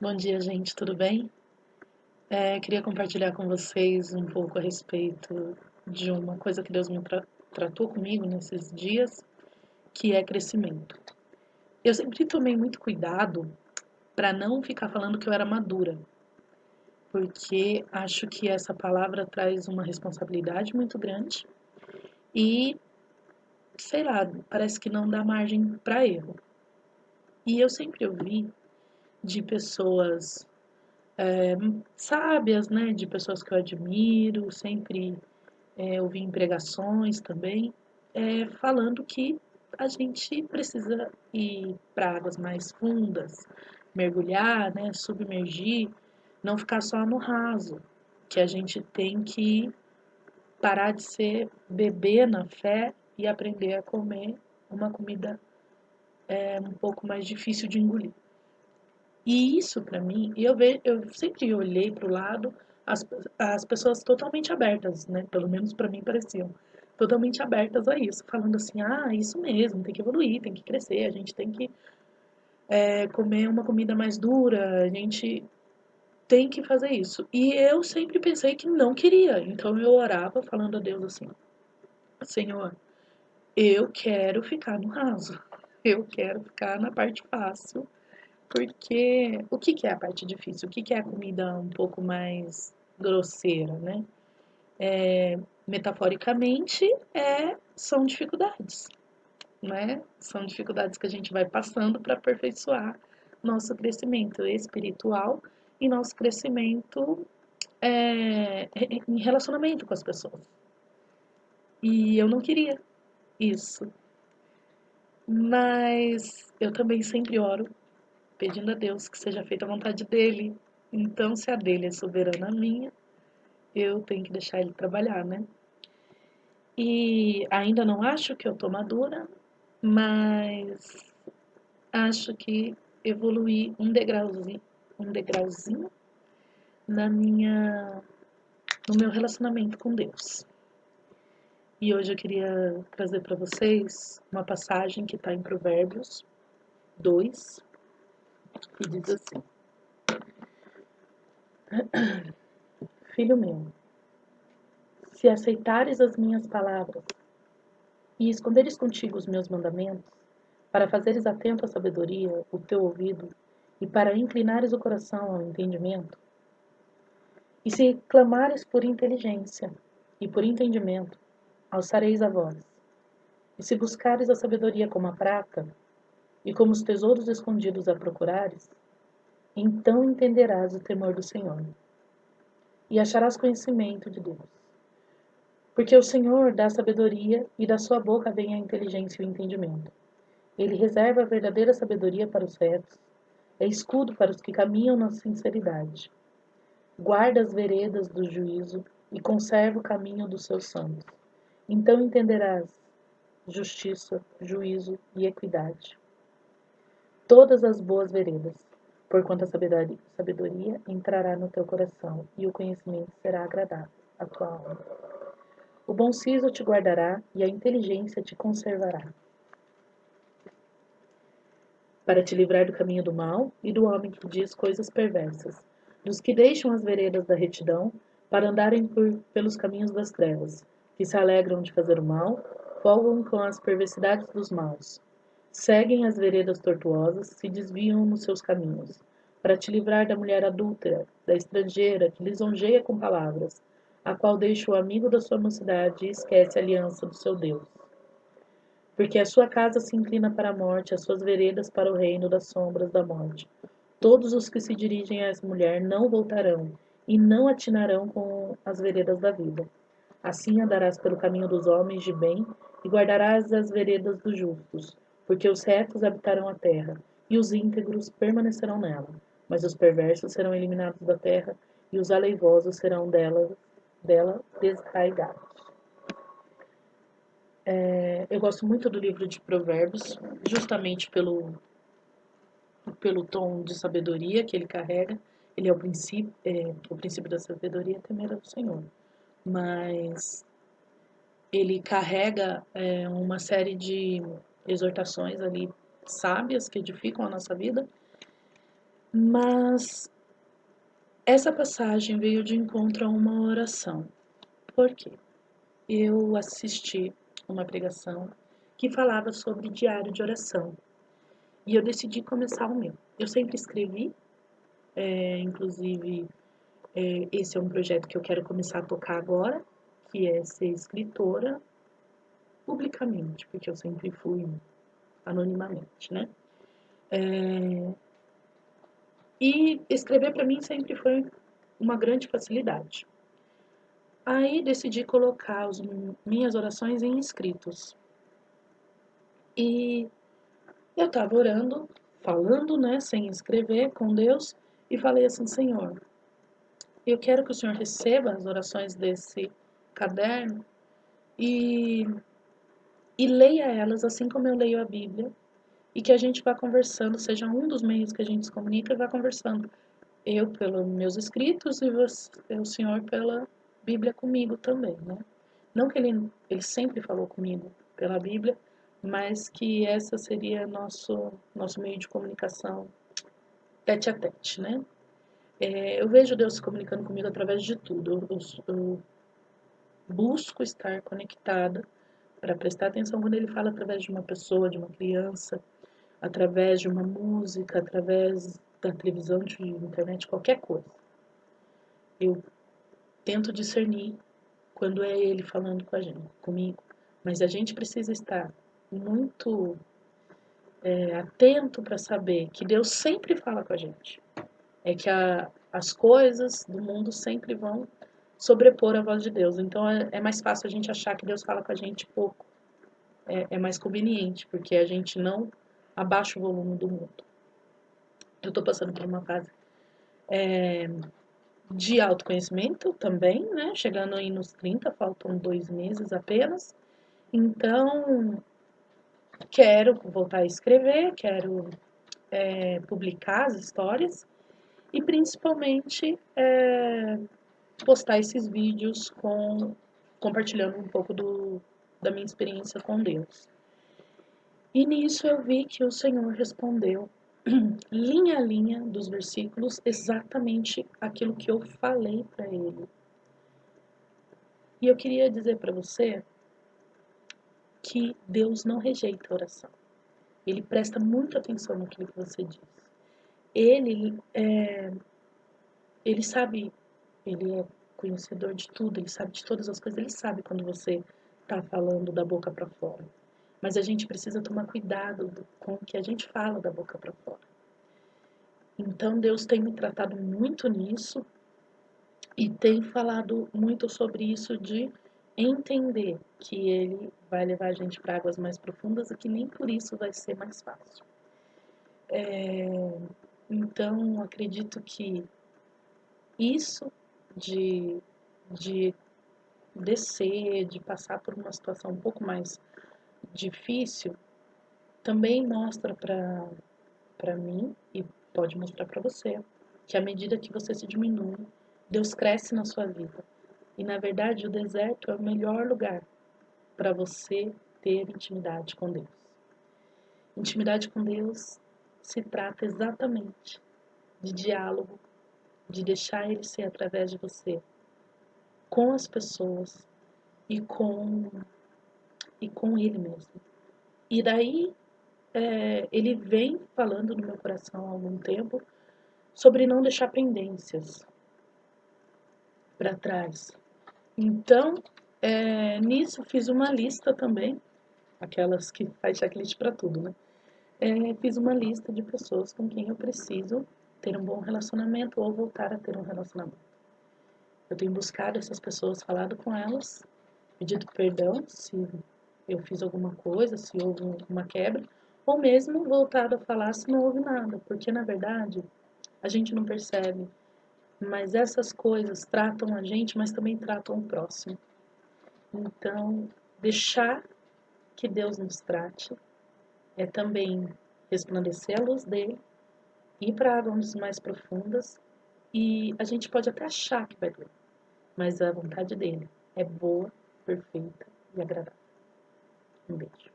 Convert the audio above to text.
Bom dia, gente, tudo bem? Queria compartilhar com vocês um pouco a respeito de uma coisa que Deus me tratou comigo nesses dias, que é crescimento. Eu sempre tomei muito cuidado para não ficar falando que eu era madura, porque acho que essa palavra traz uma responsabilidade muito grande e, sei lá, parece que não dá margem para erro. E eu sempre ouvi de pessoas sábias, né, de pessoas que eu admiro, sempre ouvi em pregações também, falando que a gente precisa ir para águas mais fundas, mergulhar, né, submergir, não ficar só no raso, que a gente tem que parar de ser bebê na fé e aprender a comer uma comida um pouco mais difícil de engolir. E isso para mim, eu sempre olhei para o lado as, as pessoas totalmente abertas, né? Pelo menos para mim pareciam totalmente abertas a isso, falando assim, isso mesmo, tem que evoluir, tem que crescer, a gente tem que comer uma comida mais dura, a gente tem que fazer isso. E eu sempre pensei que não queria, então eu orava falando a Deus assim, Senhor, eu quero ficar no raso, eu quero ficar na parte fácil. Porque o que que é a parte difícil? O que que é a comida um pouco mais grosseira, né? Metaforicamente, são dificuldades, né? São dificuldades que a gente vai passando para aperfeiçoar nosso crescimento espiritual e nosso crescimento em relacionamento com as pessoas. E eu não queria isso, mas eu também sempre oro pedindo a Deus que seja feita a vontade dele. Então, se a dele é soberana a minha, eu tenho que deixar ele trabalhar, né? E ainda não acho que eu tô madura, mas acho que evoluí um degrauzinho na minha, no meu relacionamento com Deus. E hoje eu queria trazer para vocês uma passagem que está em Provérbios 2, que diz assim: Filho meu, se aceitares as minhas palavras e esconderes contigo os meus mandamentos, para fazeres atento à sabedoria o teu ouvido, e para inclinares o coração ao entendimento, e se clamares por inteligência e por entendimento, alçareis a voz. E se buscares a sabedoria como a prata, e como os tesouros escondidos a procurares, então entenderás o temor do Senhor, e acharás conhecimento de Deus. Porque o Senhor dá sabedoria, e da sua boca vem a inteligência e o entendimento. Ele reserva a verdadeira sabedoria para os retos, é escudo para os que caminham na sinceridade. Guarda as veredas do juízo e conserva o caminho dos seus santos. Então entenderás justiça, juízo e equidade. Todas as boas veredas, porquanto a sabedoria entrará no teu coração e o conhecimento será agradável à tua alma. O bom siso te guardará e a inteligência te conservará, para te livrar do caminho do mal e do homem que diz coisas perversas, dos que deixam as veredas da retidão para andarem pelos caminhos das trevas, que se alegram de fazer o mal, folgam com as perversidades dos maus, seguem as veredas tortuosas, se desviam nos seus caminhos, para te livrar da mulher adúltera, da estrangeira que lisonjeia com palavras, a qual deixa o amigo da sua mocidade e esquece a aliança do seu Deus. Porque a sua casa se inclina para a morte, as suas veredas para o reino das sombras da morte. Todos os que se dirigem a essa mulher não voltarão, e não atinarão com as veredas da vida. Assim andarás pelo caminho dos homens de bem, e guardarás as veredas dos justos, porque os retos habitarão a terra, e os íntegros permanecerão nela. Mas os perversos serão eliminados da terra, e os aleivosos serão dela desraigados. Eu gosto muito do livro de Provérbios, justamente pelo tom de sabedoria que ele carrega. Ele é o princípio da sabedoria é temer ao Senhor. Mas ele carrega uma série de exortações ali sábias que edificam a nossa vida. Mas essa passagem veio de encontro a uma oração. Por quê? Eu assisti uma pregação que falava sobre diário de oração e eu decidi começar o meu. Eu sempre escrevi, inclusive esse é um projeto que eu quero começar a tocar agora, que é ser escritora publicamente, porque eu sempre fui anonimamente, né? E escrever para mim sempre foi uma grande facilidade. Aí decidi colocar minhas orações em escritos. E eu estava orando, falando, né, sem escrever com Deus, e falei assim: Senhor, eu quero que o Senhor receba as orações desse caderno e, e leia elas assim como eu leio a Bíblia, e que a gente vá conversando, seja um dos meios que a gente se comunica e vá conversando. Eu pelos meus escritos e você, o Senhor pela Bíblia comigo também, né? Não que ele sempre falou comigo pela Bíblia, mas que essa seria nosso meio de comunicação tete a tete, né? Eu vejo Deus se comunicando comigo através de tudo. Eu busco estar conectada para prestar atenção quando ele fala através de uma pessoa, de uma criança, através de uma música, através da televisão, de internet, qualquer coisa. Eu tento discernir quando é ele falando com a gente, comigo. Mas a gente precisa estar muito atento para saber que Deus sempre fala com a gente. É que as coisas do mundo sempre vão sobrepor a voz de Deus. Então é mais fácil a gente achar que Deus fala com a gente pouco. É mais conveniente, porque a gente não abaixa o volume do mundo. Eu estou passando por uma fase de autoconhecimento também, né? Chegando aí nos 30, faltam 2 meses apenas. Então, quero voltar a escrever, quero publicar as histórias e principalmente postar esses vídeos compartilhando um pouco da minha experiência com Deus. E nisso eu vi que o Senhor respondeu linha a linha dos versículos exatamente aquilo que eu falei para ele. E eu queria dizer para você que Deus não rejeita a oração. Ele presta muita atenção naquilo que você diz. Ele sabe, ele é conhecedor de tudo, ele sabe de todas as coisas, ele sabe quando você está falando da boca para fora. Mas a gente precisa tomar cuidado com o que a gente fala da boca para fora. Então Deus tem me tratado muito nisso e tem falado muito sobre isso de entender que Ele vai levar a gente para águas mais profundas e que nem por isso vai ser mais fácil. Então acredito que isso de descer, de passar por uma situação um pouco mais difícil, também mostra para mim e pode mostrar para você que à medida que você se diminui, Deus cresce na sua vida. E na verdade, o deserto é o melhor lugar para você ter intimidade com Deus. Intimidade com Deus se trata exatamente de diálogo, de deixar Ele ser através de você, com as pessoas e com Ele mesmo. E daí Ele vem falando no meu coração há algum tempo sobre não deixar pendências para trás. Então, nisso fiz uma lista também, aquelas que faz checklist para tudo, né? Fiz uma lista de pessoas com quem eu preciso ter um bom relacionamento ou voltar a ter um relacionamento. Eu tenho buscado essas pessoas, falado com elas, pedido perdão se eu fiz alguma coisa, se houve uma quebra, ou mesmo voltado a falar se não houve nada, porque na verdade a gente não percebe, mas essas coisas tratam a gente, mas também tratam o próximo. Então, deixar que Deus nos trate é também resplandecer a luz dele, ir para águas mais profundas e a gente pode até achar que vai doer, mas a vontade dele é boa, perfeita e agradável. Um beijo.